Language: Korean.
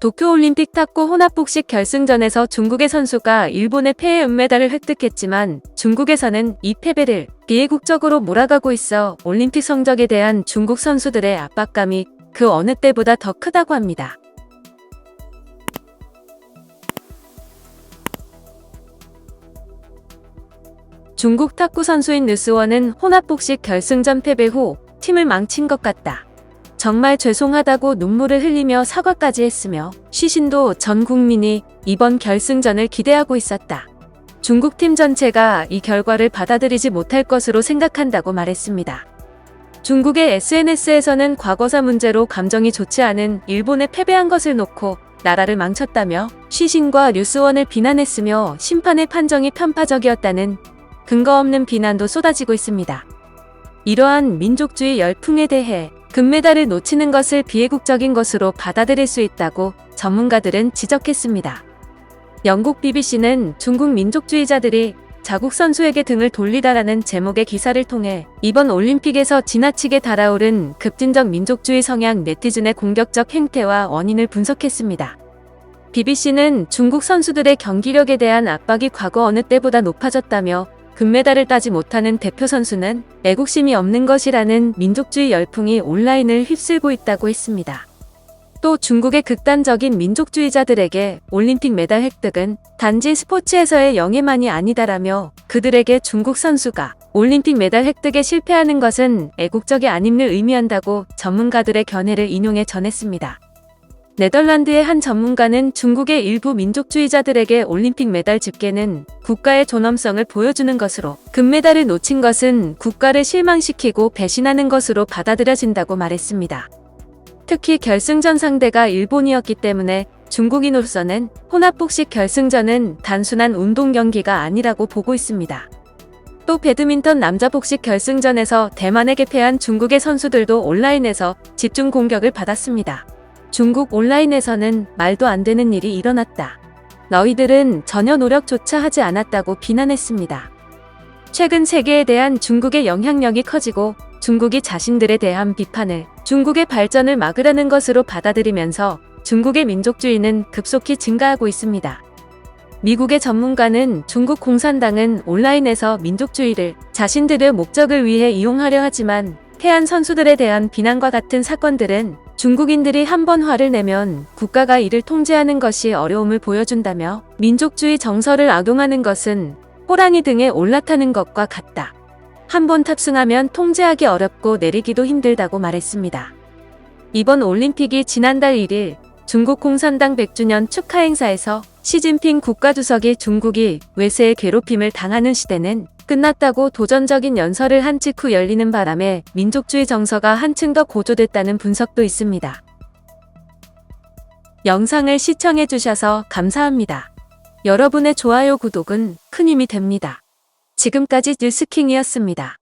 도쿄올림픽 탁구 혼합복식 결승전에서 중국의 선수가 일본의 패해 은메달을 획득했지만 중국에서는 이 패배를 비애국적으로 몰아가고 있어 올림픽 성적에 대한 중국 선수들의 압박감이 그 어느 때보다 더 크다고 합니다. 중국 탁구 선수인 르스원은 혼합복식 결승전 패배 후 팀을 망친 것 같다. 정말 죄송하다고 눈물을 흘리며 사과까지 했으며 시신도 전 국민이 이번 결승전을 기대하고 있었다. 중국 팀 전체가 이 결과를 받아들이지 못할 것으로 생각한다고 말했습니다. 중국의 SNS에서는 과거사 문제로 감정이 좋지 않은 일본에 패배한 것을 놓고 나라를 망쳤다며 시신과 류스원을 비난했으며 심판의 판정이 편파적이었다는 근거 없는 비난도 쏟아지고 있습니다. 이러한 민족주의 열풍에 대해 금메달을 놓치는 것을 비애국적인 것으로 받아들일 수 있다고 전문가들은 지적했습니다. 영국 BBC는 중국 민족주의자들이 자국 선수에게 등을 돌리다라는 제목의 기사를 통해 이번 올림픽에서 지나치게 달아오른 급진적 민족주의 성향 네티즌의 공격적 행태와 원인을 분석했습니다. BBC는 중국 선수들의 경기력에 대한 압박이 과거 어느 때보다 높아졌다며 금메달을 따지 못하는 대표 선수는 애국심이 없는 것이라는 민족주의 열풍이 온라인을 휩쓸고 있다고 했습니다. 또 중국의 극단적인 민족주의자들에게 올림픽 메달 획득은 단지 스포츠에서의 영예만이 아니다라며 그들에게 중국 선수가 올림픽 메달 획득에 실패하는 것은 애국적이 아님을 의미한다고 전문가들의 견해를 인용해 전했습니다. 네덜란드의 한 전문가는 중국의 일부 민족주의자들에게 올림픽 메달 집계는 국가의 존엄성을 보여주는 것으로 금메달을 놓친 것은 국가를 실망시키고 배신하는 것으로 받아들여진다고 말했습니다. 특히 결승전 상대가 일본이었기 때문에 중국인으로서는 혼합복식 결승전은 단순한 운동 경기가 아니라고 보고 있습니다. 또 배드민턴 남자복식 결승전에서 대만에게 패한 중국의 선수들도 온라인에서 집중 공격을 받았습니다. 중국 온라인에서는 말도 안 되는 일이 일어났다. 너희들은 전혀 노력조차 하지 않았다고 비난했습니다. 최근 세계에 대한 중국의 영향력이 커지고 중국이 자신들에 대한 비판을 중국의 발전을 막으려는 것으로 받아들이면서 중국의 민족주의는 급속히 증가하고 있습니다. 미국의 전문가는 중국 공산당은 온라인에서 민족주의를 자신들의 목적을 위해 이용하려 하지만 패한 선수들에 대한 비난과 같은 사건들은 중국인들이 한번 화를 내면 국가가 이를 통제하는 것이 어려움을 보여준다며 민족주의 정서를 악용하는 것은 호랑이 등에 올라타는 것과 같다. 한번 탑승하면 통제하기 어렵고 내리기도 힘들다고 말했습니다. 이번 올림픽이 지난달 1일 중국 공산당 100주년 축하 행사에서 시진핑 국가주석이 중국이 외세의 괴롭힘을 당하는 시대는 끝났다고 도전적인 연설을 한 직후 열리는 바람에 민족주의 정서가 한층 더 고조됐다는 분석도 있습니다. 영상을 시청해주셔서 감사합니다. 여러분의 좋아요, 구독은 큰 힘이 됩니다. 지금까지 뉴스킹이었습니다.